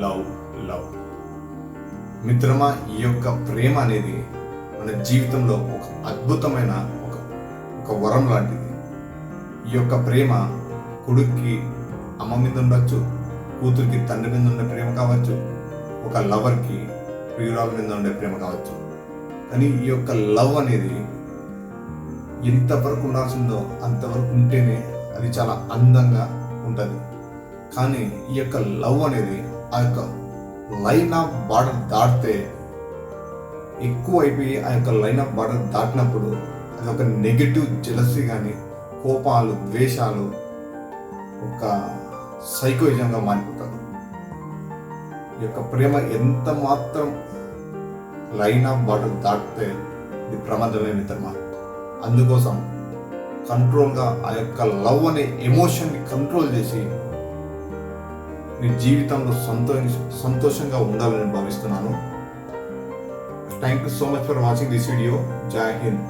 Love love. మిత్రమా, ఈ యొక్క ప్రేమ అనేది మన జీవితంలో ఒక అద్భుతమైన ఒక వరం లాంటిది. ఈ యొక్క ప్రేమ కొడుక్కి అమ్మ మీద ఉండొచ్చు, కూతురికి తండ్రి మీద ఉండే ప్రేమ కావచ్చు, ఒక లవర్కి ప్రియురాల మీద ఉండే ప్రేమ కావచ్చు. కానీ ఈ యొక్క లవ్ అనేది ఎంతవరకు ఉండాల్సిందో అంతవరకు ఉంటేనే అది చాలా అందంగా ఉంటుంది. కానీ ఈ యొక్క లవ్ అనేది ఆ యొక్క లైన్ ఆఫ్ బార్డర్ దాటితే ఎక్కువ అయిపోయి ఆ యొక్క లైన్ ఆఫ్ బార్డర్ దాటినప్పుడు అది ఒక నెగటివ్ జెలసీ కానీ, కోపాలు, ద్వేషాలు, ఒక సైకోయిజంగా మారిపోతారు. ఈ యొక్క ప్రేమ ఎంత మాత్రం లైన్ ఆఫ్ బార్డర్ దాటితే ఇది ప్రమాదమే మిత్రమా. అందుకోసం కంట్రోల్గా ఆ యొక్క లవ్ అనే ఎమోషన్ని కంట్రోల్ చేసి మీ జీవితంలో సంతోషంగా ఉండాలని భావిస్తున్నాను. Thank you so much for watching this video. జై హింద్.